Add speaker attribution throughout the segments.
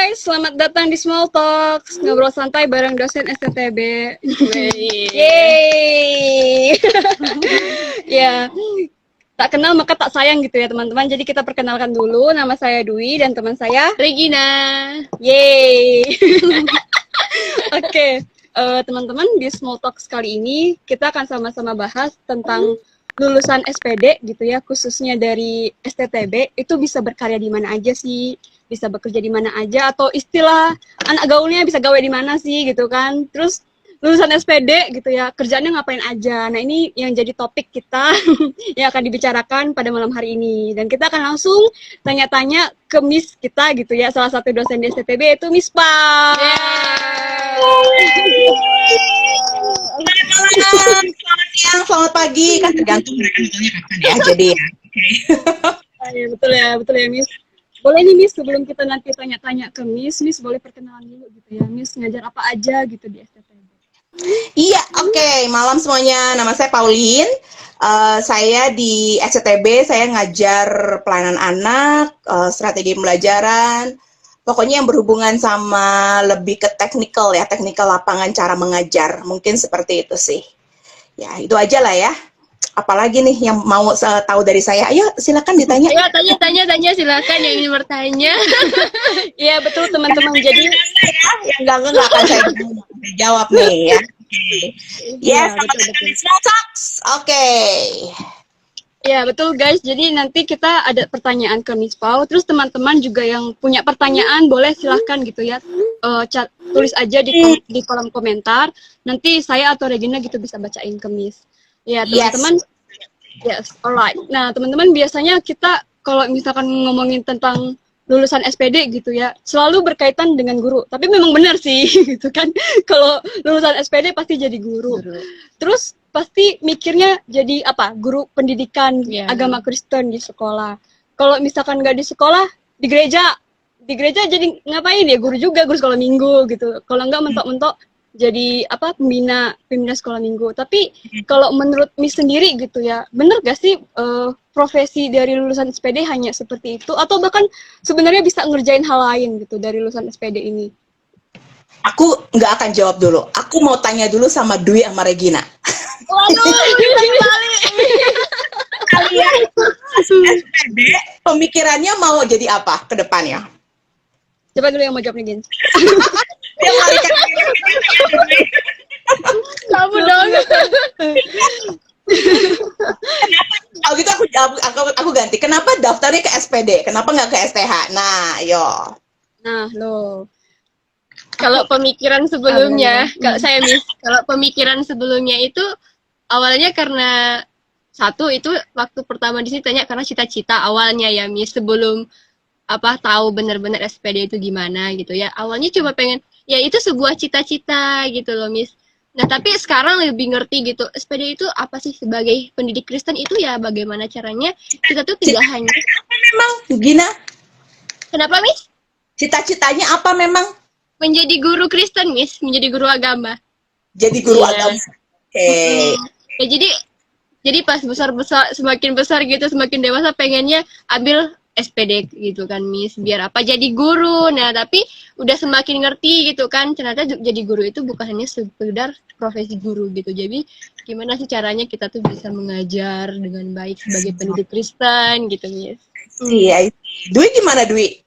Speaker 1: guys, selamat datang di Small Talks, ngobrol santai bareng dosen STTB. Yeay. Ya, tak kenal maka tak sayang gitu ya teman-teman. Jadi kita perkenalkan dulu, nama saya Dwi dan teman saya
Speaker 2: Regina.
Speaker 1: Yeay. Oke, teman-teman di Small Talks kali ini kita akan sama-sama bahas tentang lulusan SPD gitu ya, khususnya dari STTB itu bisa berkarya di mana aja sih, bisa bekerja di mana aja, atau istilah anak gaulnya bisa gawe di mana sih gitu kan. Terus lulusan SPD gitu ya, kerjaannya ngapain aja. Nah ini yang jadi topik kita yang akan dibicarakan pada malam hari ini. Dan kita akan langsung tanya-tanya ke Miss kita gitu ya, salah satu dosen di STTB itu Miss Pa.
Speaker 3: Selamat siang, selamat pagi, kan tergantung mereka nontonnya kapan ya, jadi ya.
Speaker 1: Ya, betul ya Miss. Boleh nih Miss, sebelum kita nanti tanya-tanya ke Miss boleh perkenalan dulu gitu ya, Miss ngajar apa aja gitu di STTB.
Speaker 3: Iya, oke. Malam semuanya, nama saya Pauline. Saya di SCTB, saya ngajar pelayanan anak, strategi pembelajaran, pokoknya yang berhubungan sama lebih ke teknikal ya, teknikal lapangan cara mengajar, mungkin seperti itu sih. Ya, itu aja lah ya. Apalagi nih yang mau tahu dari saya? Ayo, silakan ditanya.
Speaker 2: Ayo tanya silakan yang ingin bertanya.
Speaker 1: Iya betul teman-teman. Jadi
Speaker 3: yang enggak akan saya jawab nih ya. Yes, selamat datang di Small Talks. Oke.
Speaker 1: Ya betul guys. Jadi nanti kita ada pertanyaan ke Miss Pau. Terus teman-teman juga yang punya pertanyaan boleh silahkan gitu ya. Tulis aja di kolom komentar. Nanti saya atau Regina gitu bisa bacain ke Miss. Ya teman-teman. Yes, alright. Nah teman-teman biasanya kita kalau misalkan ngomongin tentang lulusan SPD gitu ya, selalu berkaitan dengan guru. Tapi memang benar sih gitu kan. Kalau lulusan SPD pasti jadi guru. Terus pasti mikirnya jadi apa? Guru pendidikan agama Kristen di sekolah. Kalau misalkan nggak di sekolah, di gereja. Di gereja jadi ngapain ya? Guru juga, guru sekolah minggu gitu. Kalau nggak mentok-mentok jadi apa pembina sekolah minggu. Tapi kalau menurut Miss sendiri gitu ya, bener gak sih profesi dari lulusan SPD hanya seperti itu, atau bahkan sebenarnya bisa ngerjain hal lain gitu dari lulusan SPD ini?
Speaker 3: Aku nggak akan jawab dulu. Aku mau tanya dulu sama Dwi sama Regina.
Speaker 1: Waduh,
Speaker 3: Kalian SPD pemikirannya mau jadi apa ke depannya?
Speaker 1: Coba dulu yang mau jawab nih, Gin.
Speaker 3: Yang larikan
Speaker 2: Kamu dong.
Speaker 3: Oh gitu aku ganti. Kenapa daftarnya ke SPD? Kenapa nggak ke STH? Nah, yo.
Speaker 1: Nah, lo.
Speaker 2: Kalau pemikiran sebelumnya, kalau pemikiran sebelumnya itu awalnya karena satu itu waktu pertama di sini tanya karena cita-cita awalnya ya Miss, sebelum tahu benar-benar SPD itu gimana gitu ya. Awalnya cuma pengen ya itu sebuah cita-cita gitu loh Miss. Nah tapi sekarang lebih ngerti gitu SPD itu apa sih sebagai pendidik Kristen itu ya bagaimana caranya kita tuh tidak hanya
Speaker 3: apa memang Gina?
Speaker 2: Kenapa Miss?
Speaker 3: Cita-citanya apa memang?
Speaker 2: Menjadi guru Kristen Miss, menjadi guru agama.
Speaker 3: Jadi guru agama. Oke.
Speaker 2: Ya jadi pas semakin besar gitu semakin dewasa pengennya ambil SPD gitu kan Miss, biar apa jadi guru. Nah tapi udah semakin ngerti gitu kan ternyata jadi guru itu bukan hanya sekedar profesi guru gitu. Jadi gimana sih caranya kita tuh bisa mengajar dengan baik sebagai pendidik Kristen gitu Miss.
Speaker 3: Iya. Dwi gimana Dwi?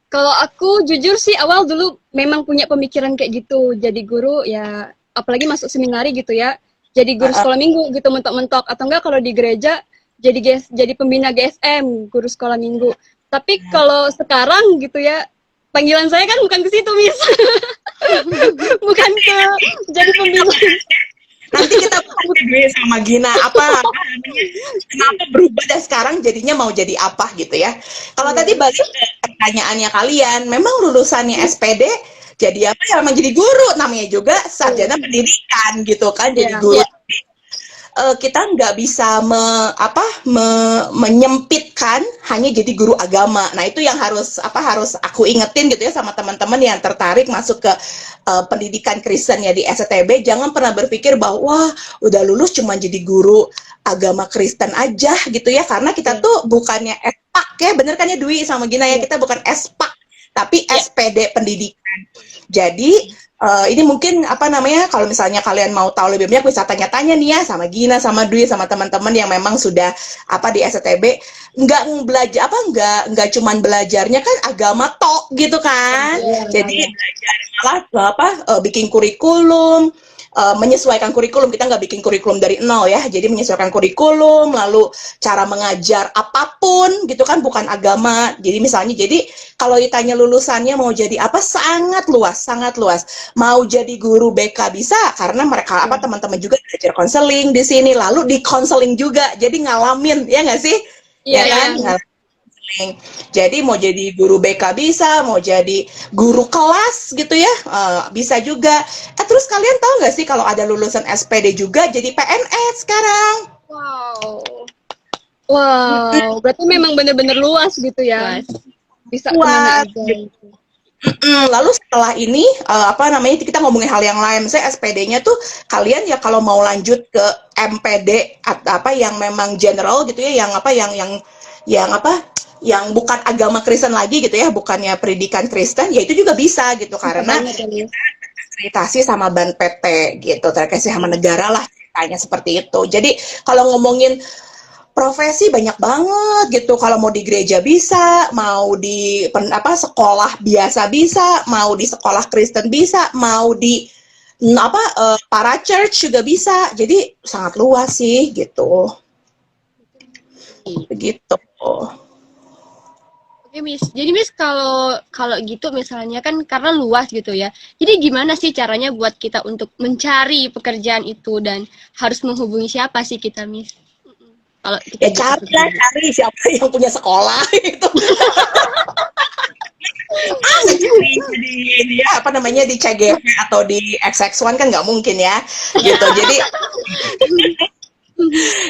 Speaker 1: Kalau aku jujur sih awal dulu memang punya pemikiran kayak gitu, jadi guru ya, apalagi masuk seminari gitu ya, jadi guru sekolah minggu gitu mentok-mentok, atau enggak kalau di gereja jadi pembina GSM, guru sekolah minggu. Tapi kalau sekarang gitu ya, panggilan saya kan bukan ke situ Miss. Bukan ke jadi pembina.
Speaker 3: Nanti kita bahas Dwi sama Gina apa kenapa berubah dan sekarang jadinya mau jadi apa gitu ya. Kalau tadi balik ke pertanyaannya kalian, memang lulusannya SPD jadi apa ya, memang jadi guru, namanya juga sarjana pendidikan gitu kan, jadi guru. Kita nggak bisa menyempitkan hanya jadi guru agama. Nah itu yang harus aku ingetin gitu ya sama teman-teman yang tertarik masuk ke pendidikan Kristen ya di STB. Jangan pernah berpikir bahwa udah lulus cuma jadi guru agama Kristen aja gitu ya, karena kita tuh bukannya espak ya, bener kan ya Dwi sama Gina ya, kita bukan espak, tapi SPD pendidikan. Jadi ini mungkin apa namanya, kalau misalnya kalian mau tahu lebih banyak bisa tanya-tanya nih ya sama Gina, sama Dwi, sama teman-teman yang memang sudah apa di STB, nggak belajar apa nggak cuman belajarnya kan agama tok gitu kan. Jadi belajar malah apa bikin kurikulum, menyesuaikan kurikulum. Kita nggak bikin kurikulum dari nol ya, jadi menyesuaikan kurikulum, lalu cara mengajar apapun gitu kan, bukan agama. Jadi misalnya, jadi kalau ditanya lulusannya mau jadi apa, sangat luas, sangat luas. Mau jadi guru BK bisa, karena mereka apa teman-teman juga belajar konseling di sini, lalu di konseling juga, jadi ngalamin ya nggak sih?
Speaker 2: Iya,
Speaker 3: Ya kan? Jadi mau jadi guru BK bisa, mau jadi guru kelas gitu ya, bisa juga. Terus kalian tahu nggak sih kalau ada lulusan SPD juga jadi PNS sekarang?
Speaker 1: Wow, berarti memang benar-benar luas gitu ya.
Speaker 2: Luas.
Speaker 1: Bisa kemana aja.
Speaker 3: Lalu setelah ini apa namanya, kita ngomongin hal yang lain. Misalnya SPD-nya tuh kalian ya kalau mau lanjut ke MPD atau apa yang memang general gitu ya, yang apa yang apa yang bukan agama Kristen lagi gitu ya, bukannya pendidikan Kristen, ya itu juga bisa gitu, karena kita akreditasi sama BAN PT gitu, terkait sama negara lah ceritanya seperti itu. Jadi kalau ngomongin profesi banyak banget gitu. Kalau mau di gereja bisa, mau di sekolah biasa bisa, mau di sekolah Kristen bisa, mau di para church juga bisa. Jadi sangat luas sih gitu. Begitu.
Speaker 2: Oke, Miss. Jadi Miss kalau gitu misalnya kan karena luas gitu ya. Jadi gimana sih caranya buat kita untuk mencari pekerjaan itu, dan harus menghubungi siapa sih kita, Miss? Kalau kita
Speaker 3: ya cari siapa yang punya sekolah itu. di apa namanya, di CGV atau di XX1 kan nggak mungkin ya gitu. Jadi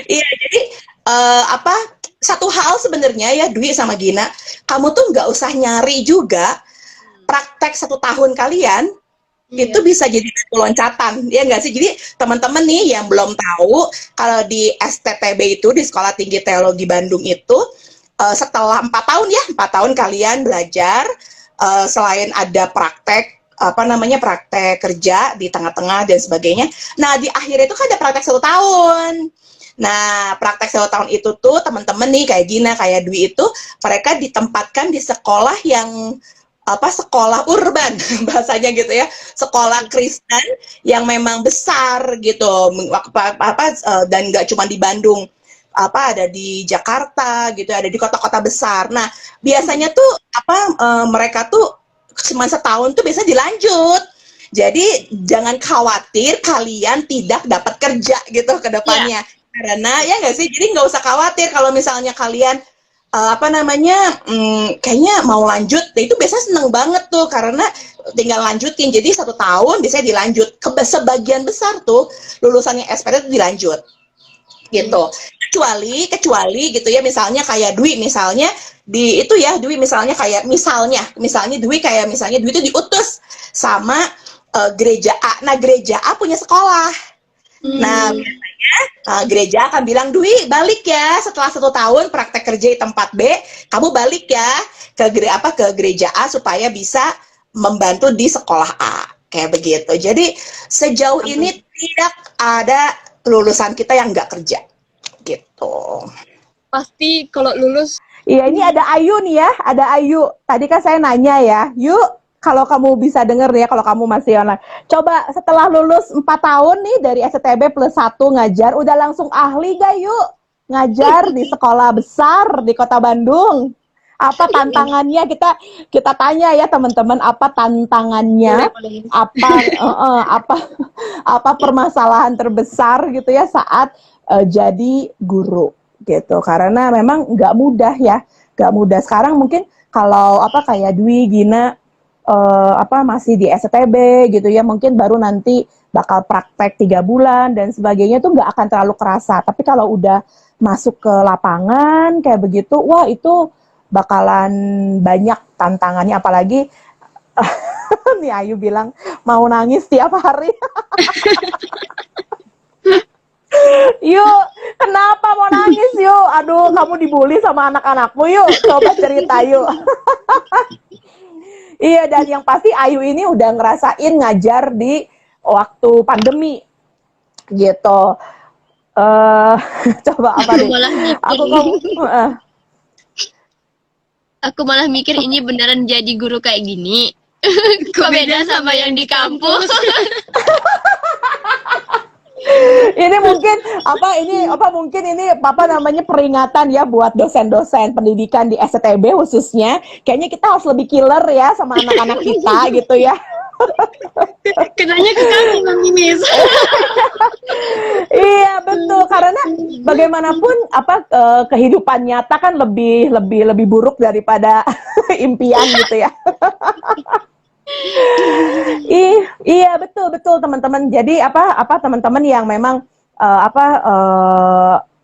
Speaker 3: iya, jadi satu hal sebenarnya ya Dwi sama Gina, kamu tuh nggak usah nyari juga, praktek 1 tahun kalian itu bisa jadi loncatan, ya nggak sih? Jadi teman-teman nih yang belum tahu, kalau di STTB itu, di Sekolah Tinggi Teologi Bandung itu, setelah 4 tahun ya, 4 tahun kalian belajar, selain ada praktek praktek kerja di tengah-tengah dan sebagainya. Nah di akhir itu kan ada praktek 1 tahun. Nah, praktek 1 tahun itu tuh teman-teman nih kayak Gina, kayak Dwi itu, mereka ditempatkan di sekolah yang sekolah urban bahasanya gitu ya, sekolah Kristen yang memang besar gitu, dan nggak cuma di Bandung, ada di Jakarta gitu, ada di kota-kota besar. Nah, biasanya tuh mereka tuh cuma setahun tuh biasa dilanjut. Jadi jangan khawatir kalian tidak dapat kerja gitu ke depannya. Karena ya nggak sih, jadi nggak usah khawatir kalau misalnya kalian kayaknya mau lanjut, itu biasanya seneng banget tuh karena tinggal lanjutin. Jadi 1 tahun biasanya dilanjut. Sebagian besar tuh lulusannya SPD itu dilanjut gitu. Kecuali gitu ya, misalnya kayak Dwi misalnya di itu ya, Dwi misalnya Dwi itu diutus sama gereja A. Nah, gereja A punya sekolah. Nah, biasanya gereja akan bilang, Dwi balik ya setelah 1 tahun praktek kerja di tempat B, kamu balik ya ke gereja A supaya bisa membantu di sekolah A, kayak begitu. Jadi sejauh ini tidak ada lulusan kita yang nggak kerja gitu.
Speaker 1: Pasti kalau lulus.
Speaker 4: Iya, ini ada Ayu nih ya, ada Ayu. Tadi kan saya nanya ya, yuk kalau kamu bisa denger ya, kalau kamu masih online. Coba setelah lulus 4 tahun nih dari STB +1 ngajar, udah langsung ahli gak yuk? Ngajar di sekolah besar di kota Bandung. Apa tantangannya? Kita tanya ya teman-teman, apa tantangannya? Apa permasalahan terbesar gitu ya saat jadi guru gitu. Karena memang nggak mudah ya, nggak mudah. Sekarang mungkin kalau kayak Dwi, Gina masih di STB gitu ya, mungkin baru nanti bakal praktek 3 bulan dan sebagainya, tuh nggak akan terlalu kerasa. Tapi kalau udah masuk ke lapangan kayak begitu, wah itu bakalan banyak tantangannya. Apalagi nih Ayu bilang mau nangis tiap hari. Yuk, kenapa mau nangis yuk? Aduh, kamu dibully sama anak-anakmu yuk. Coba cerita yuk. Iya, dan yang pasti Ayu ini udah ngerasain ngajar di waktu pandemi gitu. eh Coba apa
Speaker 2: Aku
Speaker 4: nih?
Speaker 2: malah mikir,
Speaker 4: Aku kok
Speaker 2: aku malah mikir ini beneran jadi guru kayak gini. Kok beda sama yang di kampus?
Speaker 4: ini mungkin ini apa namanya peringatan ya buat dosen-dosen pendidikan di STB khususnya. Kayaknya kita harus lebih killer ya sama anak-anak kita gitu ya.
Speaker 1: Kenanya ke kami, Mami Miss.
Speaker 4: Iya betul, karena bagaimanapun kehidupan nyata kan lebih buruk daripada impian gitu ya. Iya betul teman-teman. Jadi teman-teman yang memang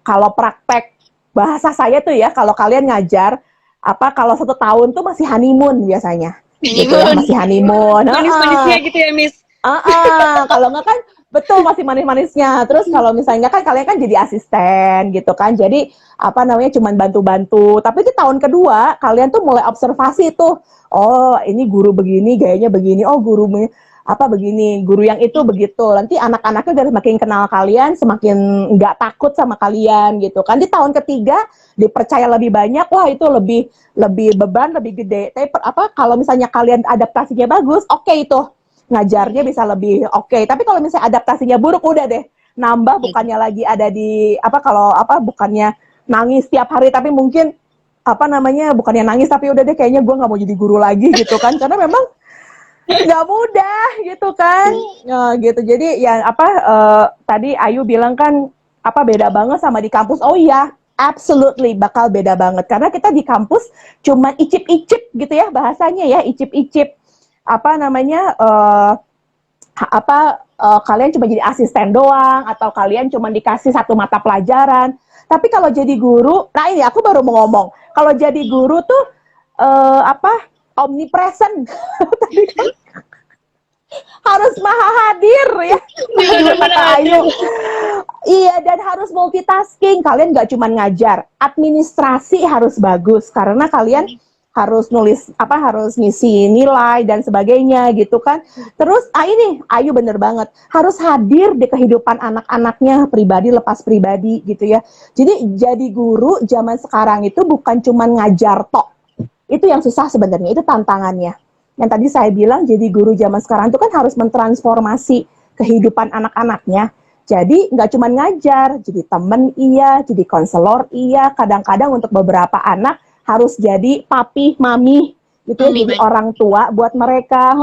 Speaker 4: kalau praktek bahasa saya tuh ya, kalau kalian ngajar kalau 1 tahun tuh masih honeymoon biasanya, gitu ya, masih honeymoon.
Speaker 1: Manis-manisnya gitu ya, Miss.
Speaker 4: Kalau nggak kan betul masih manis-manisnya. Terus kalau misalnya kan kalian kan jadi asisten gitu kan. Jadi cuman bantu-bantu. Tapi di tahun kedua kalian tuh mulai observasi tuh. Oh, ini guru begini, gayanya begini. Oh, guru begini, guru yang itu begitu. Nanti anak-anaknya udah semakin kenal kalian, semakin nggak takut sama kalian gitu kan. Di tahun ketiga dipercaya lebih banyak, wah itu lebih beban, lebih gede. Tapi kalau misalnya kalian adaptasinya bagus, oke itu ngajarnya bisa lebih oke. Tapi kalau misalnya adaptasinya buruk, udah deh nambah, bukannya lagi ada di bukannya nangis tiap hari, tapi mungkin bukannya nangis tapi udah deh kayaknya gue nggak mau jadi guru lagi gitu kan, karena memang nggak mudah gitu kan. Gitu. Jadi ya tadi Ayu bilang kan beda banget sama di kampus. Oh iya, absolutely bakal beda banget, karena kita di kampus cuma icip-icip gitu ya bahasanya ya, icip-icip kalian cuma jadi asisten doang, atau kalian cuma dikasih 1 mata pelajaran. Tapi kalau jadi guru, nah ini aku baru mau ngomong, kalau jadi guru tuh omnipresent. Tadi kan harus maha hadir ya, menurut kata Ayu. Iya, dan harus multitasking. Kalian nggak cuma ngajar, administrasi harus bagus, karena kalian harus nulis harus ngisi nilai dan sebagainya gitu kan. Terus ini Ayu bener banget, harus hadir di kehidupan anak-anaknya pribadi lepas pribadi gitu ya. Jadi jadi guru zaman sekarang itu bukan cuma ngajar tok. Itu yang susah sebenarnya, itu tantangannya. Yang tadi saya bilang, jadi guru zaman sekarang itu kan harus mentransformasi kehidupan anak-anaknya. Jadi nggak cuma ngajar, jadi temen iya, jadi konselor iya, kadang-kadang untuk beberapa anak harus jadi papi, mami, gitu ya, jadi orang tua buat mereka.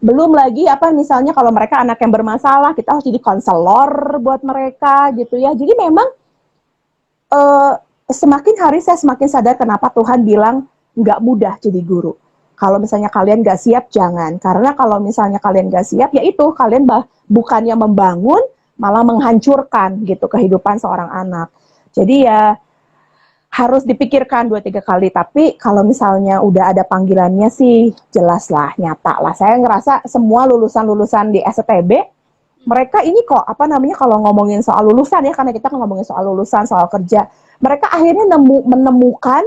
Speaker 4: Belum lagi misalnya kalau mereka anak yang bermasalah, kita harus jadi konselor buat mereka gitu ya. Jadi memang semakin hari saya semakin sadar kenapa Tuhan bilang nggak mudah jadi guru. Kalau misalnya kalian nggak siap, jangan. Karena kalau misalnya kalian nggak siap, ya itu kalian bukannya membangun, malah menghancurkan gitu kehidupan seorang anak. Jadi ya harus dipikirkan 2-3 kali. Tapi kalau misalnya udah ada panggilannya sih jelas lah, nyata lah. Saya ngerasa semua lulusan-lulusan di STB, mereka ini kok kalau ngomongin soal lulusan ya, karena kita kan ngomongin soal lulusan, soal kerja, mereka akhirnya menemukan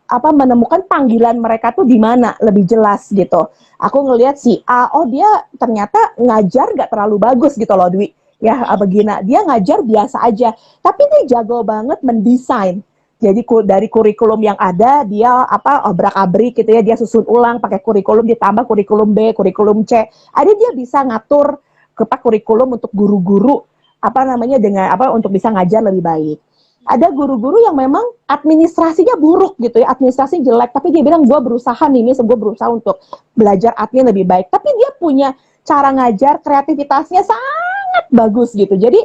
Speaker 4: menemukan panggilan mereka tuh di mana lebih jelas gitu. Aku ngelihat si A, oh dia ternyata ngajar nggak terlalu bagus gitu loh, Dwi. Ya, begina, dia ngajar biasa aja, tapi dia jago banget mendesain. Jadi dari kurikulum yang ada, dia obrak-abrik gitu ya, dia susun ulang pakai kurikulum, ditambah kurikulum B, kurikulum C. Ada dia bisa ngatur kurikulum untuk guru-guru untuk bisa ngajar lebih baik. Ada guru-guru yang memang administrasinya buruk gitu ya, administrasi jelek, tapi dia bilang gue berusaha untuk belajar admin lebih baik. Tapi dia punya cara ngajar, kreativitasnya sangat bagus gitu. Jadi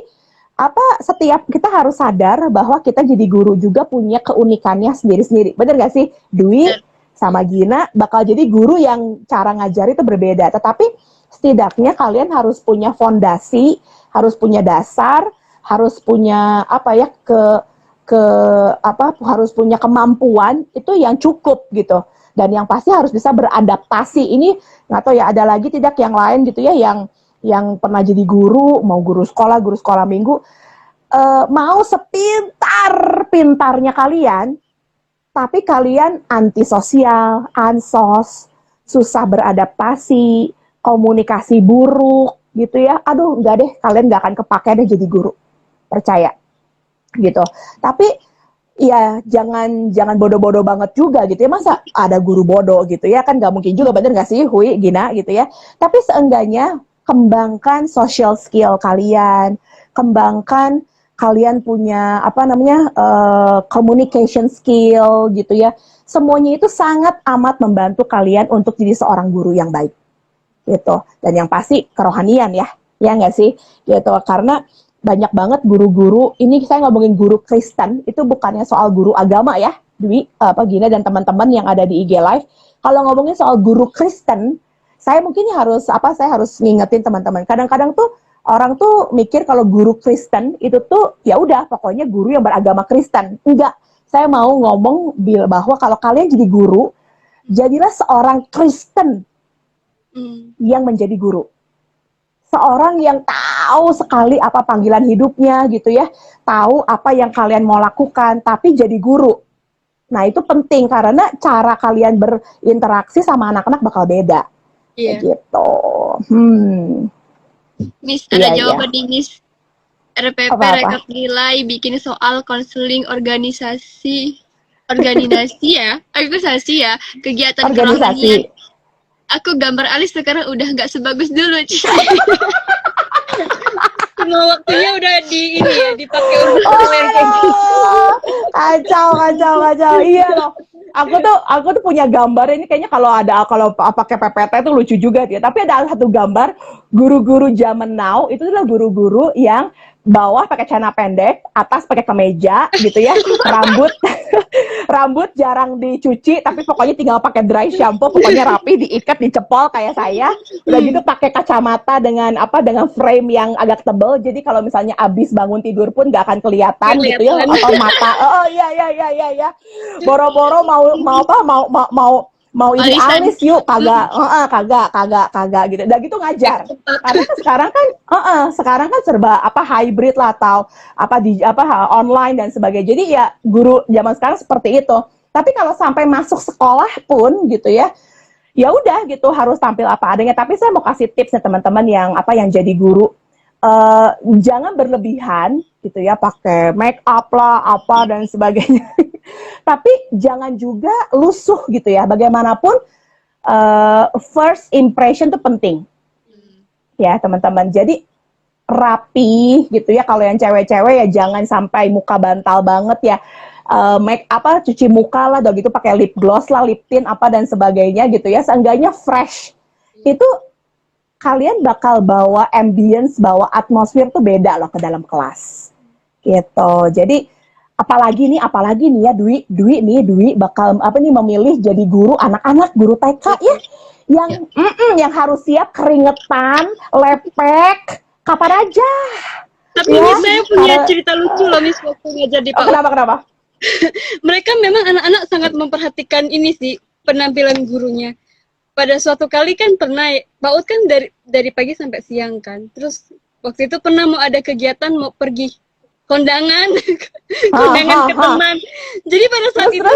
Speaker 4: setiap kita harus sadar bahwa kita jadi guru juga punya keunikannya sendiri-sendiri. Bener gak sih? Dwi sama Gina bakal jadi guru yang cara ngajar itu berbeda. Tetapi setidaknya kalian harus punya fondasi, harus punya dasar, harus punya harus punya kemampuan itu yang cukup gitu, dan yang pasti harus bisa beradaptasi. Ini nggak tahu ya, ada lagi tidak yang lain gitu ya, yang pernah jadi guru, mau guru sekolah minggu, mau sepintar-pintarnya kalian, tapi kalian antisosial, ansos, susah beradaptasi, komunikasi buruk gitu ya. Aduh, enggak deh, kalian nggak akan kepake deh jadi guru. Percaya. Gitu. Tapi ya jangan bodoh-bodoh banget juga gitu ya. Masa ada guru bodoh gitu ya, kan nggak mungkin juga, bener nggak sih Hui, Gina gitu ya. Tapi seenggaknya kembangkan social skill kalian, kembangkan kalian punya communication skill gitu ya. Semuanya itu sangat amat membantu kalian untuk jadi seorang guru yang baik gitu. Dan yang pasti kerohanian ya nggak sih gitu, karena banyak banget guru-guru, ini saya ngomongin guru Kristen, itu bukannya soal guru agama ya, Dwi, Gina dan teman-teman yang ada di IG Live. Kalau ngomongin soal guru Kristen, saya mungkin saya harus ngingetin teman-teman. Kadang-kadang tuh orang tuh mikir kalau guru Kristen itu tuh ya udah pokoknya guru yang beragama Kristen. Enggak, saya mau ngomong bahwa kalau kalian jadi guru, jadilah seorang Kristen yang menjadi guru. Seorang yang tahu sekali apa panggilan hidupnya gitu ya, tahu apa yang kalian mau lakukan, tapi jadi guru. Nah itu penting karena cara kalian berinteraksi sama anak-anak bakal beda.
Speaker 2: Iya.
Speaker 4: Gitu.
Speaker 2: Miss, ada
Speaker 4: Iya,
Speaker 2: jawaban nih Miss. RPP
Speaker 4: Apa-apa?
Speaker 2: rekod nilai bikin soal konseling organisasi ya, kegiatan kerohanian.
Speaker 4: Organisasi.
Speaker 2: Aku gambar alis sekarang udah nggak sebagus dulu. Semua waktunya udah dipakai untuk yang kayak gitu.
Speaker 4: Kacau. Iya loh. Aku tuh punya gambar ini, kayaknya kalau pakai PPT itu lucu juga ya. Tapi ada satu gambar guru-guru zaman now itu adalah guru-guru yang bawah pakai celana pendek, atas pakai kemeja gitu ya. Rambut jarang dicuci, tapi pokoknya tinggal pakai dry shampoo, pokoknya rapi, diikat, dicepol kayak saya. Udah gitu pakai kacamata dengan frame yang agak tebel. Jadi kalau misalnya abis bangun tidur pun nggak akan kelihatan gitu ya, atau mata. Oh iya. Boro-boro mau ini alis yuk, kagak gitu. Udah gitu ngajar. Karena kan sekarang kan serba hybrid lah, atau online dan sebagainya. Jadi ya guru zaman sekarang seperti itu. Tapi kalau sampai masuk sekolah pun gitu ya udah gitu harus tampil apa adanya. Tapi saya mau kasih tips ya teman-teman yang jadi guru. Jangan berlebihan gitu ya, pakai make up lah dan sebagainya. Tapi jangan juga lusuh gitu ya. Bagaimanapun first impression itu penting. Ya, teman-teman. Jadi rapi gitu ya. Kalau yang cewek-cewek ya jangan sampai muka bantal banget ya. Make cuci muka lah, udah gitu pakai lip gloss lah, lip tint dan sebagainya gitu ya. Seenggaknya fresh. Itu kalian bakal bawa ambience, bawa atmosfer tuh beda loh ke dalam kelas. Gitu. Jadi apalagi nih ya Dwi bakal memilih jadi guru anak-anak, guru TK ya. Yang harus siap keringetan, lepek, kapan aja.
Speaker 1: Tapi ini saya punya cerita lucu loh Miss, waktu ngajar di PAUD.
Speaker 4: Kenapa?
Speaker 1: Mereka memang anak-anak sangat memperhatikan ini sih, penampilan gurunya. Pada suatu kali kan pernah, PAUD kan dari pagi sampai siang kan. Terus waktu itu pernah mau ada kegiatan, mau pergi kondangan ke teman. Jadi pada saat itu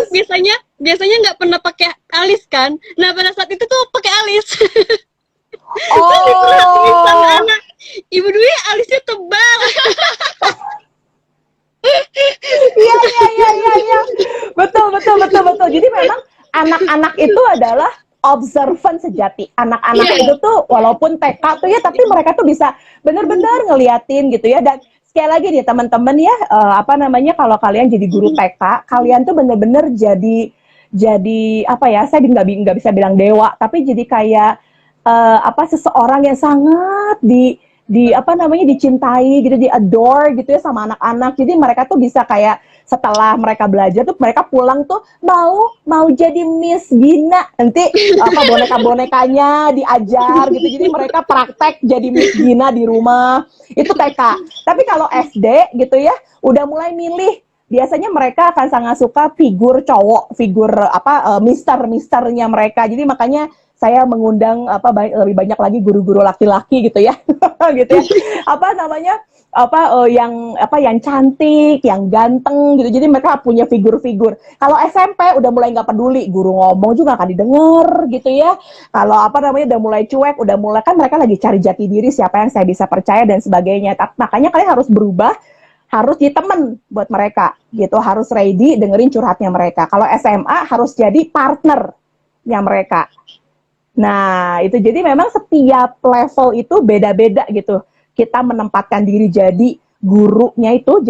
Speaker 1: biasanya nggak pernah pakai alis kan. Nah pada saat itu tuh pakai alis. Terus diperhatiin sama anak, Ibu Dwi alisnya tebal.
Speaker 4: Iya. Betul. Jadi memang anak-anak itu adalah observant sejati. Anak-anak itu tuh walaupun TK tuh ya, tapi mereka tuh bisa benar-benar ngeliatin gitu ya. Dan sekali lagi nih teman-teman ya, kalau kalian jadi guru TK, kalian tuh benar-benar jadi saya nggak bisa bilang dewa, tapi jadi kayak seseorang yang sangat dicintai gitu, di-adore gitu ya sama anak-anak. Jadi mereka tuh bisa kayak setelah mereka belajar tuh mereka pulang tuh mau jadi Miss Gina, nanti boneka-bonekanya diajar gitu. Jadi mereka praktek jadi Miss Gina di rumah. Itu TK. Tapi kalau SD gitu ya udah mulai milih. Biasanya mereka akan sangat suka figur cowok, figur misternya mereka. Jadi makanya saya mengundang lebih banyak lagi guru-guru laki-laki gitu ya. gitu ya. yang cantik, yang ganteng gitu. Jadi mereka punya figur-figur. Kalau SMP udah mulai nggak peduli, guru ngomong juga nggak didengar gitu ya. Kalau udah mulai cuek, udah mulai kan mereka lagi cari jati diri siapa yang saya bisa percaya dan sebagainya. Makanya kalian harus berubah, harus jadi temen buat mereka gitu, harus ready dengerin curhatnya mereka. Kalau SMA harus jadi partnernya mereka. Nah, itu jadi memang setiap level itu beda-beda gitu. Kita menempatkan diri jadi gurunya itu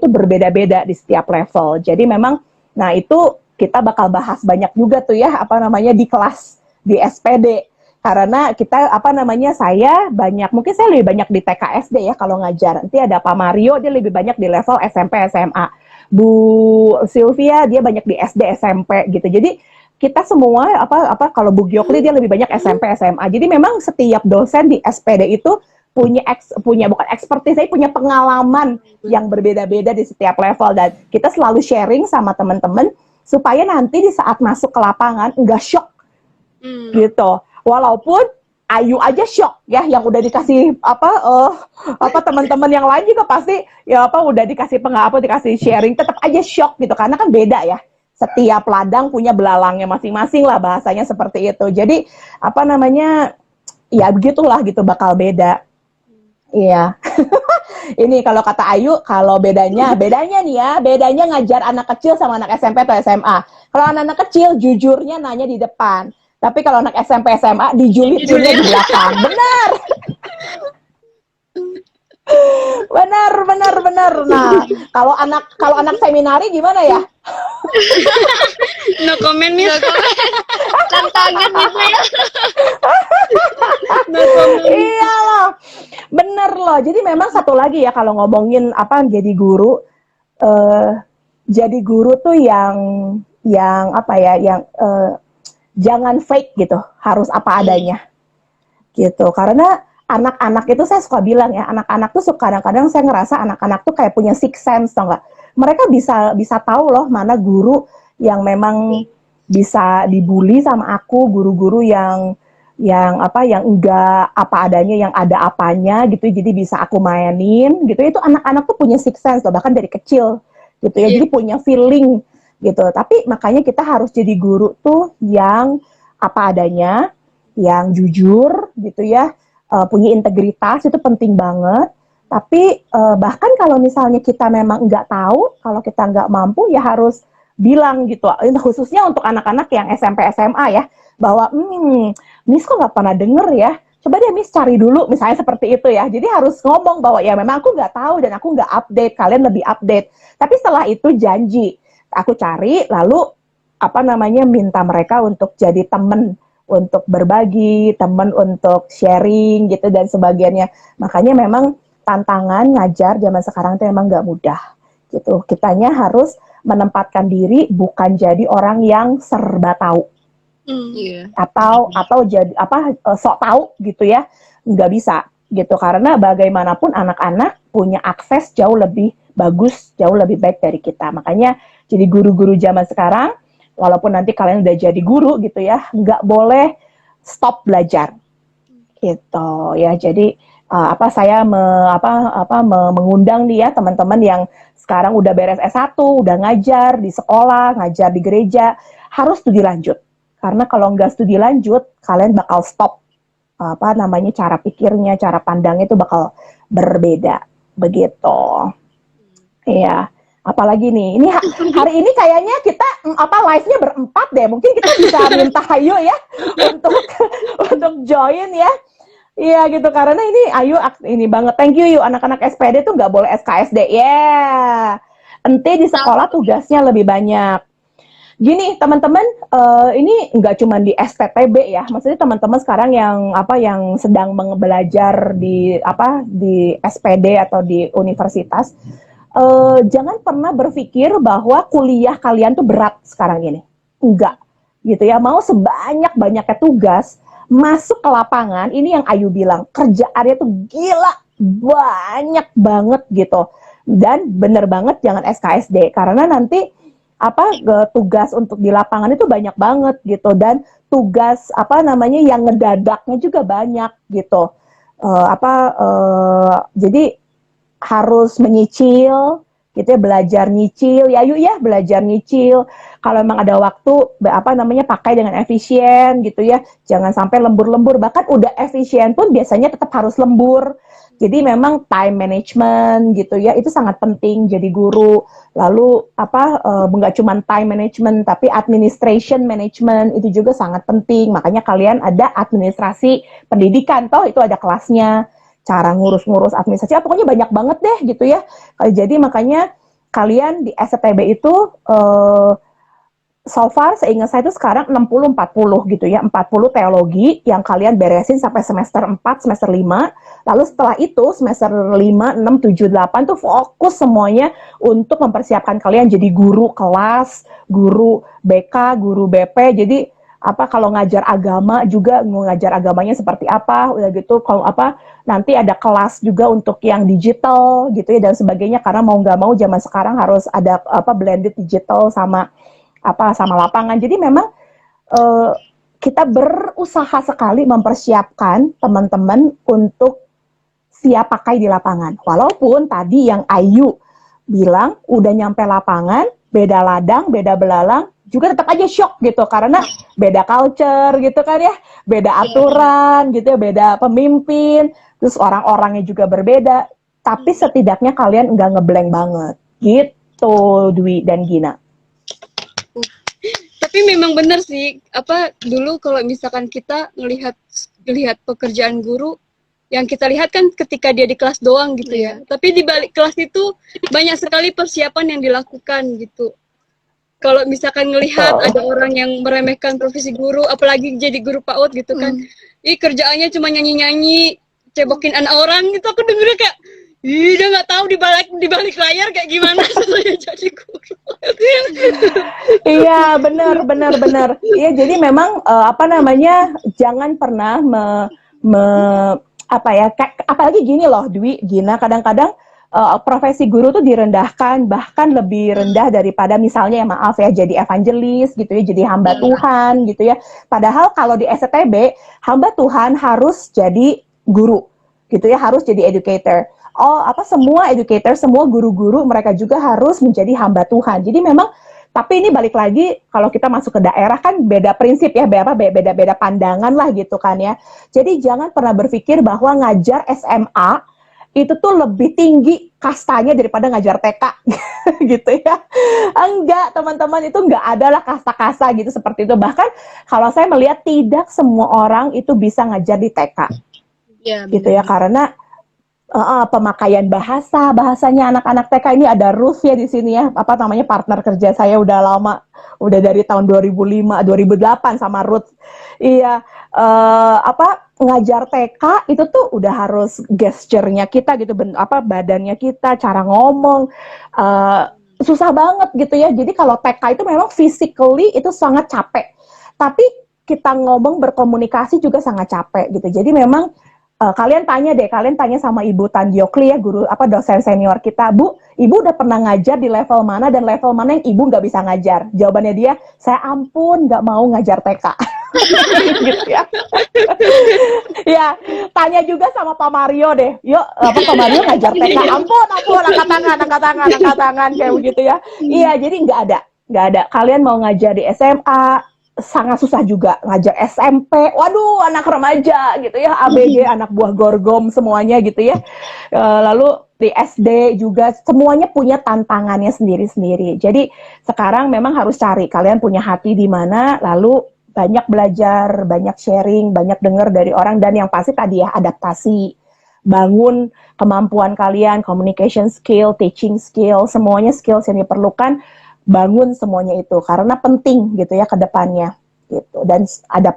Speaker 4: berbeda-beda di setiap level. Jadi memang, nah itu kita bakal bahas banyak juga tuh ya, di kelas, di SPD. Karena kita, mungkin saya lebih banyak di TK SD ya kalau ngajar. Nanti ada Pak Mario, dia lebih banyak di level SMP, SMA. Bu Sylvia, dia banyak di SD, SMP gitu. Jadi, kita semua kalau Bu Gyokli dia lebih banyak SMP SMA. Jadi memang setiap dosen di SPD itu punya bukan expertise, tapi punya pengalaman yang berbeda-beda di setiap level, dan kita selalu sharing sama teman-teman supaya nanti di saat masuk ke lapangan enggak shock gitu. Walaupun Ayu aja shock ya, yang udah dikasih teman-teman yang lain juga pasti udah dikasih dikasih sharing tetap aja shock gitu, karena kan beda ya. Setiap ladang punya belalangnya masing-masing lah, bahasanya seperti itu. Jadi ya begitulah gitu, bakal beda. Iya. Ini kalau kata Ayu, kalau bedanya nih ya, bedanya ngajar anak kecil sama anak SMP atau SMA. Kalau anak kecil jujurnya nanya di depan, tapi kalau anak SMP SMA dijulitinnya di belakang. Benar. Benar. Nah, kalau anak seminari gimana ya?
Speaker 1: No comment, Miss.
Speaker 2: Tantangan gitu ya.
Speaker 1: No comment.
Speaker 4: Iya loh, bener loh. Jadi memang satu lagi ya, kalau ngomongin jadi guru tuh yang jangan fake gitu, harus apa adanya gitu. Karena anak-anak itu, saya suka bilang ya, anak-anak tuh kadang-kadang saya ngerasa anak-anak tuh kayak punya sixth sense, tau nggak? Mereka bisa tahu loh mana guru yang memang bisa dibully sama aku, guru-guru yang enggak apa adanya, yang ada apanya gitu, jadi bisa aku mainin gitu. Itu anak-anak tuh punya sixth sense loh, bahkan dari kecil gitu ya, jadi punya feeling gitu. Tapi makanya kita harus jadi guru tuh yang apa adanya, yang jujur gitu ya, punya integritas, itu penting banget. Tapi bahkan kalau misalnya kita memang nggak tahu, kalau kita nggak mampu, ya harus bilang gitu. Khususnya untuk anak-anak yang SMP SMA ya, bahwa Miss kok nggak pernah denger ya, coba deh Miss cari dulu, misalnya seperti itu ya. Jadi harus ngomong bahwa ya memang aku nggak tahu dan aku nggak update, kalian lebih update. Tapi setelah itu janji, aku cari, lalu minta mereka untuk jadi temen, untuk berbagi, temen untuk sharing gitu dan sebagainya. Makanya memang tantangan ngajar zaman sekarang itu memang nggak mudah gitu. Kitanya harus menempatkan diri, bukan jadi orang yang serba tahu. Atau jadi sok tahu gitu ya, nggak bisa gitu, karena bagaimanapun anak-anak punya akses jauh lebih bagus, jauh lebih baik dari kita. Makanya jadi guru-guru zaman sekarang, walaupun nanti kalian udah jadi guru gitu ya, nggak boleh stop belajar gitu ya. Jadi saya mengundang dia teman-teman yang sekarang udah beres S1, udah ngajar di sekolah, ngajar di gereja, harus studi lanjut. Karena kalau nggak studi lanjut, kalian bakal stop cara pikirnya, cara pandangnya itu bakal berbeda begitu. Iya. Apalagi nih, ini hari ini kayaknya kita live-nya berempat deh. Mungkin kita bisa minta Ayu ya untuk join ya. Iya gitu, karena ini Ayu ini banget. Thank you anak-anak SPD tuh nggak boleh SKSD. Ente di sekolah tugasnya lebih banyak. Gini teman-teman, ini nggak cuma di STTB ya. Maksudnya teman-teman sekarang yang sedang belajar di SPD atau di universitas, jangan pernah berpikir bahwa kuliah kalian tuh berat sekarang ini. Enggak, gitu ya. Mau sebanyak-banyaknya tugas, masuk ke lapangan, ini yang Ayu bilang, kerjaannya tuh gila, banyak banget gitu. Dan bener banget jangan SKSD, karena nanti tugas untuk di lapangan itu banyak banget gitu. Dan tugas yang ngedadaknya juga banyak gitu. Jadi harus menyicil gitu ya, belajar nyicil ya, yuk ya belajar nyicil. Kalau memang ada waktu pakai dengan efisien gitu ya, jangan sampai lembur-lembur, bahkan udah efisien pun biasanya tetap harus lembur. Jadi memang time management gitu ya, itu sangat penting jadi guru. Lalu nggak cuma time management tapi administration management itu juga sangat penting. Makanya kalian ada administrasi pendidikan, toh itu ada kelasnya, cara ngurus-ngurus administrasi, pokoknya banyak banget deh gitu ya. Jadi makanya kalian di STB itu so far seingat saya itu sekarang 60-40 gitu ya, 40 teologi yang kalian beresin sampai semester 4, semester 5, lalu setelah itu semester 5, 6, 7, 8 tuh fokus semuanya untuk mempersiapkan kalian jadi guru kelas, guru BK, guru BP. Jadi kalau ngajar agama juga mau ngajar agamanya seperti apa, udah gitu kalau nanti ada kelas juga untuk yang digital gitu ya dan sebagainya, karena mau nggak mau zaman sekarang harus ada blended digital sama lapangan. Jadi memang kita berusaha sekali mempersiapkan teman-teman untuk siap pakai di lapangan. Walaupun tadi yang Ayu bilang udah nyampe lapangan, beda ladang, beda belalang, juga tetap aja shock gitu karena beda culture gitu kan ya, beda aturan gitu ya, beda pemimpin, terus orang-orangnya juga berbeda. Tapi setidaknya kalian nggak ngeblank banget gitu, Dwi dan Gina.
Speaker 1: Tapi memang benar sih, dulu kalau misalkan kita ngelihat pekerjaan guru, yang kita lihat kan ketika dia di kelas doang gitu ya. Tapi di balik kelas itu banyak sekali persiapan yang dilakukan gitu. Kalau misalkan ngelihat ada orang yang meremehkan profesi guru, apalagi jadi guru PAUD gitu kan, kerjaannya cuma nyanyi-nyanyi, cebokin anak orang gitu, aku dengernya kayak, dia nggak tahu di balik layar kayak gimana saya jadi guru.
Speaker 4: Iya, benar. Iya, jadi memang jangan pernah apalagi gini loh, Dwi, Gina, kadang-kadang profesi guru tuh direndahkan, bahkan lebih rendah daripada misalnya jadi evangelis gitu ya, jadi hamba Tuhan gitu ya. Padahal kalau di STB, hamba Tuhan harus jadi guru gitu ya, harus jadi educator. Semua educator, semua guru-guru mereka juga harus menjadi hamba Tuhan. Jadi memang, tapi ini balik lagi kalau kita masuk ke daerah kan beda prinsip ya, beda pandangan lah gitu kan ya. Jadi jangan pernah berpikir bahwa ngajar SMA itu tuh lebih tinggi kastanya daripada ngajar TK gitu ya. Enggak, teman-teman, itu enggak ada lah kasta-kasta gitu seperti itu. Bahkan kalau saya melihat tidak semua orang itu bisa ngajar di TK. Ya, gitu ya, karena pemakaian bahasanya anak-anak TK ini ada Ruth ya di sini ya, partner kerja saya udah lama, udah dari tahun 2005 2008 sama Ruth. Iya, ngajar TK itu tuh udah harus gesture-nya kita gitu, badannya kita, cara ngomong, susah banget gitu ya. Jadi kalau TK itu memang physically itu sangat capek, tapi kita ngomong berkomunikasi juga sangat capek gitu. Jadi memang kalian tanya sama Ibu Tandiokli ya, guru dosen senior kita, Bu, Ibu udah pernah ngajar di level mana dan level mana yang Ibu nggak bisa ngajar? Jawabannya dia, saya ampun nggak mau ngajar TK. Gitu ya. Ya, tanya juga sama Pak Mario deh. Yuk, Pak Mario ngajar TK? Ampun, angkat tangan kayak begitu ya. Iya, jadi nggak ada. Kalian mau ngajar di SMA, sangat susah juga ngajar SMP, waduh, anak remaja gitu ya, ABG, anak buah gorgom semuanya gitu ya. Lalu di SD juga semuanya punya tantangannya sendiri-sendiri. Jadi sekarang memang harus cari kalian punya hati di mana, lalu banyak belajar, banyak sharing, banyak dengar dari orang, dan yang pasti tadi ya, adaptasi, bangun kemampuan kalian, communication skill, teaching skill, semuanya skills yang diperlukan. Bangun semuanya itu karena penting gitu ya ke depannya gitu, dan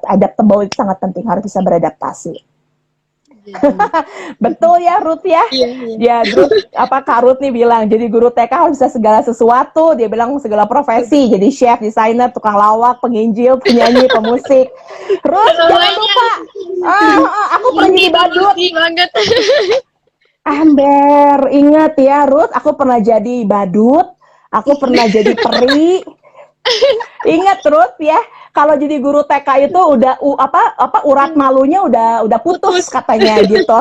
Speaker 4: adaptable itu sangat penting, harus bisa beradaptasi. Betul ya Ruth ya? Ya Ruth, Kak Ruth nih bilang jadi guru TK harus bisa segala sesuatu, dia bilang segala profesi, jadi chef, desainer, tukang lawak, penginjil, penyanyi, pemusik. Ruth jangan lupa, aku pernah jadi badut. Amber, ingat ya Ruth, aku pernah jadi badut. Aku pernah jadi peri. Ingat terus ya, kalau jadi guru TK itu udah urat malunya udah putus katanya gitu.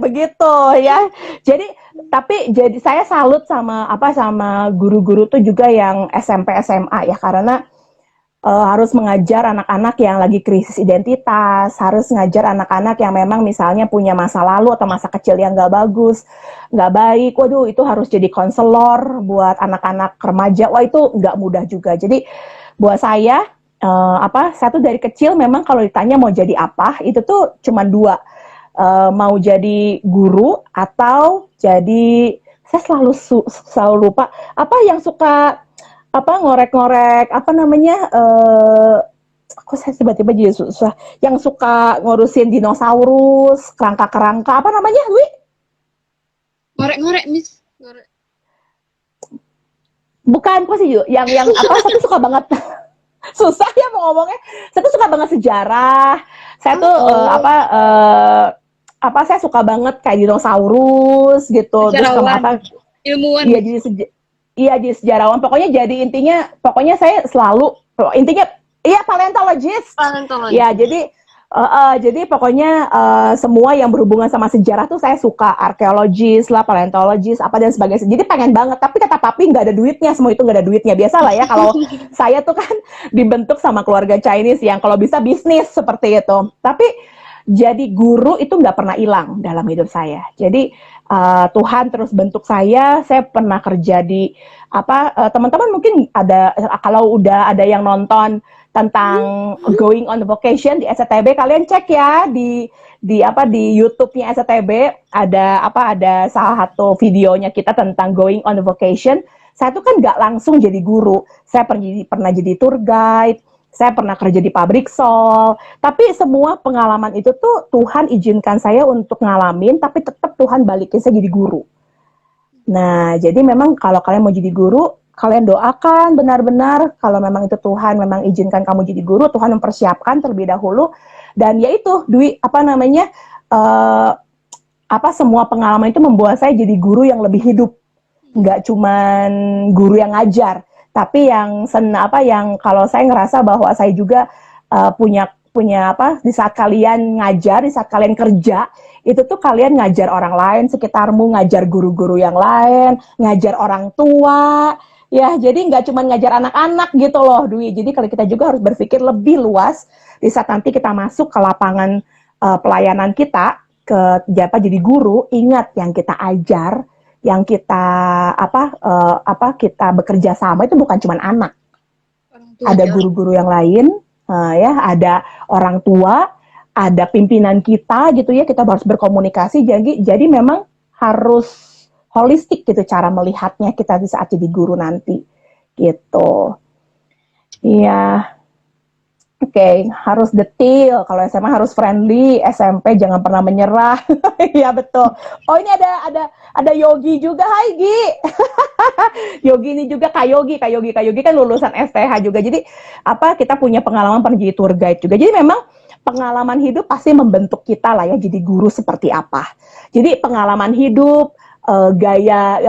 Speaker 4: Begitu ya. Jadi tapi jadi saya salut sama sama guru-guru tuh juga yang SMP SMA ya, karena harus mengajar anak-anak yang lagi krisis identitas, harus ngajar anak-anak yang memang misalnya punya masa lalu atau masa kecil yang nggak bagus, nggak baik. Waduh, itu harus jadi konselor buat anak-anak remaja. Wah, itu nggak mudah juga. Jadi buat saya, saya tuh dari kecil memang kalau ditanya mau jadi apa, itu tuh cuma dua. Mau jadi guru atau jadi, saya selalu lupa apa yang suka ngorek-ngorek aku saya tiba-tiba jadi susah, yang suka ngurusin dinosaurus, kerangka-kerangka, apa namanya, Wi?
Speaker 2: Ngorek-ngorek, Miss. Ngorek.
Speaker 4: Bukan, kok sih, yang saya tuh suka banget susah ya mau ngomongnya. Saya tuh suka banget sejarah. Saya tuh saya suka banget kayak dinosaurus gitu.
Speaker 1: Sejarawan.
Speaker 4: Terus
Speaker 1: Ilmuwan.
Speaker 4: Iya, jadi sejarawan. Pokoknya saya selalu paleontologist. Ya, jadi pokoknya semua yang berhubungan sama sejarah tuh saya suka, arkeologis lah, paleontologis, apa dan sebagainya. Jadi pengen banget, tapi kata papi nggak ada duitnya, semua itu nggak ada duitnya. Biasalah ya, kalau saya tuh kan dibentuk sama keluarga Chinese yang kalau bisa bisnis seperti itu. Tapi jadi guru itu nggak pernah hilang dalam hidup saya. Jadi Tuhan terus bentuk saya pernah kerja di teman-teman mungkin ada, kalau udah ada yang nonton tentang Going on Vocation di SCTB, kalian cek ya di YouTube-nya SCTB, ada salah satu videonya kita tentang Going on Vocation. Saya tuh kan nggak langsung jadi guru, saya pernah jadi tour guide, saya pernah kerja di pabrik sol, tapi semua pengalaman itu tuh Tuhan izinkan saya untuk ngalamin, tapi tetap Tuhan balikin saya jadi guru. Nah, jadi memang kalau kalian mau jadi guru, kalian doakan benar-benar kalau memang itu Tuhan memang izinkan kamu jadi guru, Tuhan mempersiapkan terlebih dahulu, dan yaitu semua pengalaman itu membuat saya jadi guru yang lebih hidup, nggak cuman guru yang ngajar. Tapi yang kalau saya ngerasa bahwa saya juga punya di saat kalian ngajar, di saat kalian kerja, itu tuh kalian ngajar orang lain sekitarmu, ngajar guru-guru yang lain, ngajar orang tua, ya, jadi nggak cuma ngajar anak-anak gitu loh, Dwi. Jadi kalau kita juga harus berpikir lebih luas di saat nanti kita masuk ke lapangan pelayanan kita, jadi guru, ingat yang kita ajar, yang kita kita bekerja sama itu bukan cuma anak, ada guru-guru yang lain, ada orang tua, ada pimpinan kita gitu ya, kita harus berkomunikasi. Jadi memang harus holistik gitu cara melihatnya kita di saat jadi guru nanti gitu. Iya. Oke, harus detail. Kalau SMA harus friendly, SMP jangan pernah menyerah. Iya betul. Oh, ini ada Yogi juga. Hai Gi. Yogi ini juga Kak Yogi kan lulusan STH juga. Jadi kita punya pengalaman pernah jadi tour guide juga. Jadi memang pengalaman hidup pasti membentuk kita lah ya jadi guru seperti apa. Jadi pengalaman hidup, gaya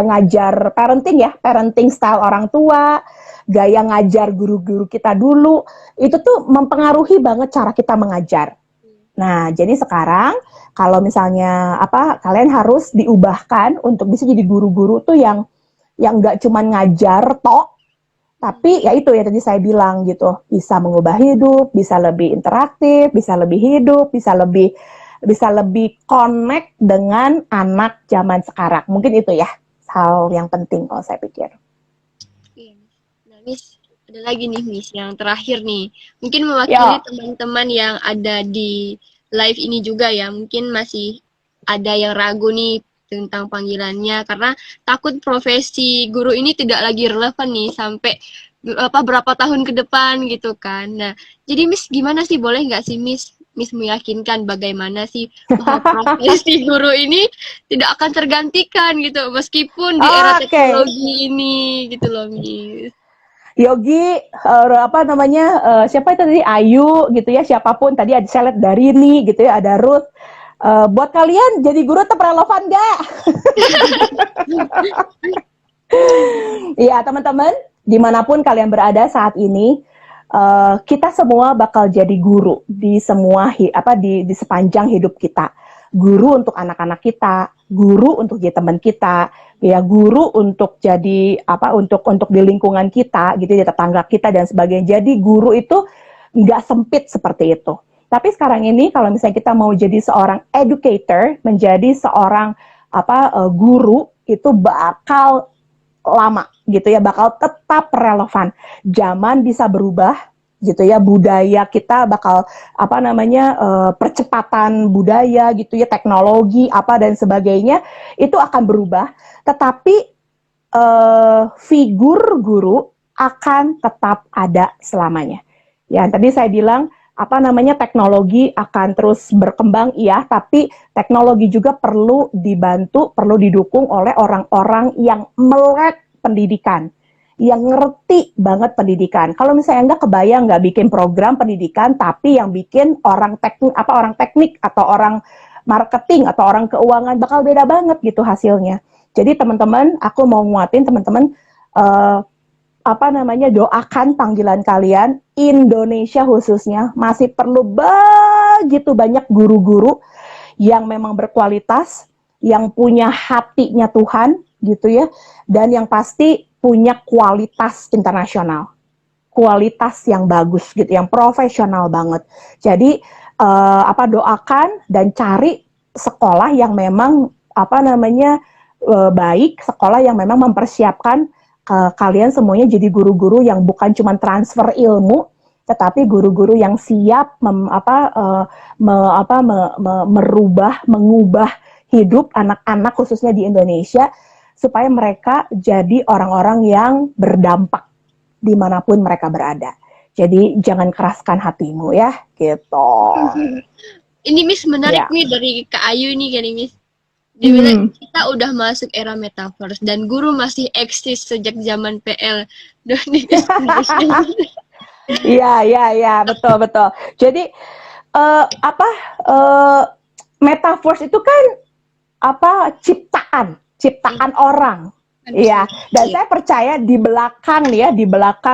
Speaker 4: ngajar parenting style orang tua, gaya ngajar guru-guru kita dulu, itu tuh mempengaruhi banget cara kita mengajar. Nah, jadi sekarang kalau misalnya kalian harus diubahkan untuk bisa jadi guru-guru tuh yang nggak cuma ngajar tok, tapi ya itu ya tadi saya bilang gitu, bisa mengubah hidup, bisa lebih interaktif, bisa lebih hidup, bisa lebih connect dengan anak zaman sekarang. Mungkin itu ya hal yang penting kalau saya pikir.
Speaker 2: Nah, Miss, ada lagi nih Miss, yang terakhir nih. Mungkin mewakili teman-teman yang ada di live ini juga ya. Mungkin masih ada yang ragu nih tentang panggilannya karena takut profesi guru ini tidak lagi relevan nih sampai berapa tahun ke depan gitu kan. Nah, jadi Miss gimana sih, boleh nggak sih Miss meyakinkan bagaimana sih bahwa profesi guru ini tidak akan tergantikan gitu meskipun di era teknologi ini gitu loh Miss.
Speaker 4: Yogi, siapa itu tadi, Ayu gitu ya, siapapun tadi, ada saya lihat dari ini gitu ya, ada Ruth. Buat kalian jadi guru tetap relevan nggak? Iya teman-teman, dimanapun kalian berada saat ini, kita semua bakal jadi guru di semua di sepanjang hidup kita. guru untuk anak-anak kita, guru untuk jadi teman kita, ya guru untuk jadi untuk di lingkungan kita gitu, di tetangga kita dan sebagainya. Jadi guru itu nggak sempit seperti itu. Tapi sekarang ini kalau misalnya kita mau jadi seorang educator, menjadi seorang guru, itu bakal lama gitu ya, bakal tetap relevan. Zaman bisa berubah gitu ya, budaya kita bakal percepatan budaya gitu ya, teknologi dan sebagainya itu akan berubah, tetapi figur guru akan tetap ada selamanya. Ya, tadi saya bilang teknologi akan terus berkembang, iya, tapi teknologi juga perlu dibantu, perlu didukung oleh orang-orang yang melek pendidikan, yang ngerti banget pendidikan. Kalau misalnya nggak kebayang, nggak bikin program pendidikan, tapi yang bikin orang teknik atau orang marketing atau orang keuangan, bakal beda banget gitu hasilnya. Jadi teman-teman, aku mau nguatin teman-teman, doakan panggilan kalian. Indonesia khususnya masih perlu begitu banyak guru-guru yang memang berkualitas, yang punya hatinya Tuhan gitu ya, dan yang pasti punya kualitas internasional, kualitas yang bagus gitu, yang profesional banget. Jadi doakan dan cari sekolah yang memang baik, sekolah yang memang mempersiapkan kalian semuanya jadi guru-guru yang bukan cuma transfer ilmu, tetapi guru-guru yang siap mengubah hidup anak-anak khususnya di Indonesia, supaya mereka jadi orang-orang yang berdampak dimanapun mereka berada. Jadi jangan keraskan hatimu ya, gitu.
Speaker 2: Ini Miss menarik nih dari Kak Ayu nih kan Miss. Dibilang kita udah masuk era metaverse dan guru masih eksis sejak zaman PL.
Speaker 4: Iya, betul. Jadi metaverse itu kan ciptaan orang. Iya, dan saya percaya di belakang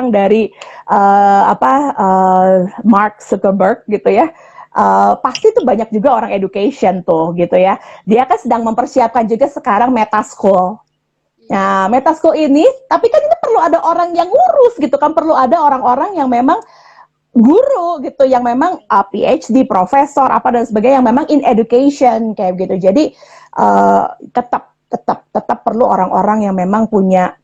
Speaker 4: dari Mark Zuckerberg gitu ya. Pasti tuh banyak juga orang education tuh gitu ya. Dia kan sedang mempersiapkan juga sekarang Meta School. Nah, Meta School ini, tapi kan ini perlu ada orang yang ngurus gitu kan, perlu ada orang-orang yang memang guru gitu, yang memang PhD, profesor dan sebagainya, yang memang in education kayak gitu. Jadi tetap perlu orang-orang yang memang punya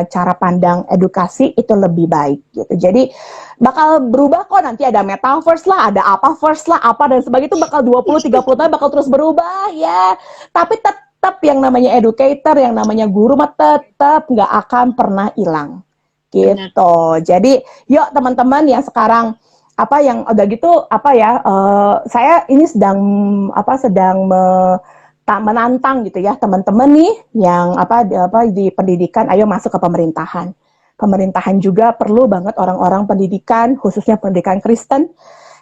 Speaker 4: cara pandang edukasi itu lebih baik gitu. Jadi bakal berubah kok, nanti ada metaverse lah, ada first lah, dan sebagainya, itu bakal 20-30 tahun bakal terus berubah ya. Tapi tetap yang namanya educator, yang namanya guru mah tetap nggak akan pernah hilang gitu. Jadi yuk teman-teman yang sekarang yang udah gitu saya ini sedang menantang gitu ya teman-teman nih yang di pendidikan, ayo masuk ke pemerintahan. Pemerintahan juga perlu banget orang-orang pendidikan, khususnya pendidikan Kristen,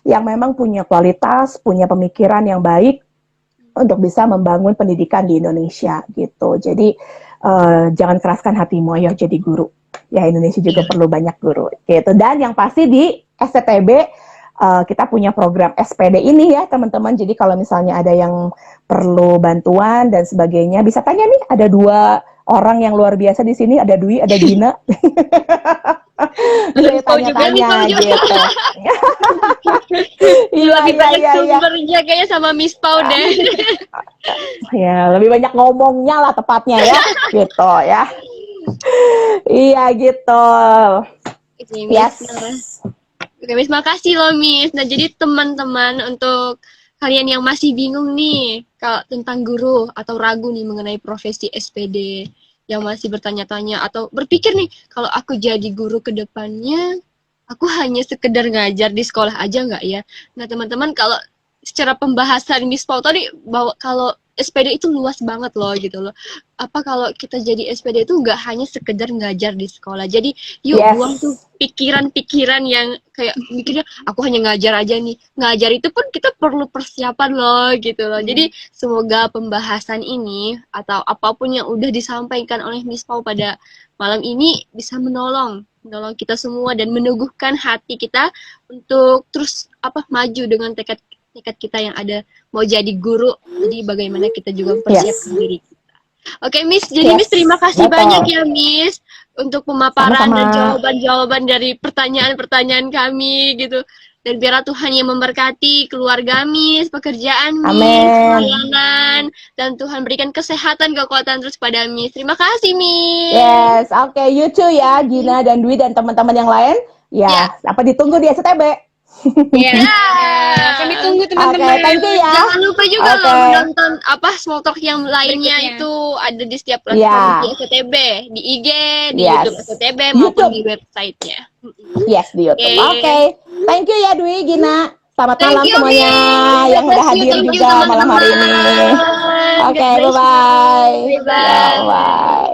Speaker 4: yang memang punya kualitas, punya pemikiran yang baik untuk bisa membangun pendidikan di Indonesia gitu. Jadi jangan keraskan hatimu, ayo jadi guru. Ya, Indonesia juga perlu banyak guru gitu. Dan yang pasti di SCTB kita punya program SPD ini ya teman-teman. Jadi kalau misalnya ada yang perlu bantuan dan sebagainya, bisa tanya nih, ada 2 orang yang luar biasa di sini, ada Dwi, ada Gina. Bisa tanya-tanya gitu.
Speaker 2: Lebih banyak sumbernya kayaknya sama Miss Pau deh.
Speaker 4: Ya, lebih banyak ngomongnya lah tepatnya ya, gitu ya. Iya gitu.
Speaker 2: Yes. Oke, Miss, makasih loh Miss. Nah, jadi teman-teman, untuk kalian yang masih bingung nih kalau tentang guru atau ragu nih mengenai profesi SPD, yang masih bertanya-tanya atau berpikir nih, kalau aku jadi guru ke depannya, aku hanya sekedar ngajar di sekolah aja nggak ya? Nah, teman-teman, kalau secara pembahasan Miss Pau tadi, bahwa kalau SPD itu luas banget loh gitu loh. Apa kalau kita jadi SPD itu nggak hanya sekedar ngajar di sekolah. Jadi yuk buang tuh pikiran-pikiran yang kayak mikirnya aku hanya ngajar aja nih. Ngajar itu pun kita perlu persiapan loh gitu loh. Jadi semoga pembahasan ini atau apapun yang udah disampaikan oleh Miss Pau pada malam ini bisa menolong kita semua dan meneguhkan hati kita untuk terus maju dengan tekad tekad kita yang ada mau jadi guru. Jadi bagaimana kita juga mempersiapkan
Speaker 4: Yes.
Speaker 2: diri kita. Oke, Miss. Jadi
Speaker 4: Yes,
Speaker 2: Miss terima kasih
Speaker 4: betul.
Speaker 2: banyak ya, Miss, untuk pemaparan
Speaker 4: Sama-sama.
Speaker 2: dan jawaban-jawaban dari pertanyaan-pertanyaan kami gitu. Dan biarlah Tuhan yang memberkati keluarga Miss, pekerjaan Miss,
Speaker 4: Amin.
Speaker 2: pelayanan, dan Tuhan berikan kesehatan, kekuatan terus pada Miss. Terima kasih, Miss.
Speaker 4: Yes, oke, you too ya, Gina dan Dwi dan teman-teman yang lain. Ya, apa ditunggu di SCTB?
Speaker 1: Iya.
Speaker 2: Ya.
Speaker 1: Kami tunggu
Speaker 4: Oke,
Speaker 1: teman-teman.
Speaker 4: thank you ya.
Speaker 2: Jangan lupa juga
Speaker 4: Oke.
Speaker 2: loh menonton small talk yang lainnya
Speaker 1: Berikutnya.
Speaker 2: itu ada di setiap platform
Speaker 4: Ya.
Speaker 2: di SCTB, di IG, di
Speaker 4: Yes.
Speaker 2: YouTube SCTB maupun
Speaker 4: YouTube.
Speaker 2: di website-nya.
Speaker 4: Yes, di YouTube.
Speaker 2: Oke.
Speaker 4: Oke, thank you ya Dwi, Gina. Selamat
Speaker 2: Thank
Speaker 4: malam
Speaker 2: you,
Speaker 4: semuanya
Speaker 2: Miss.
Speaker 4: yang udah hadir
Speaker 2: Thank you,
Speaker 4: juga malam hari ini.
Speaker 2: teman-teman.
Speaker 4: Oke,
Speaker 2: God bless you.
Speaker 4: bye-bye.
Speaker 2: Bye-bye.
Speaker 4: Ya, bye.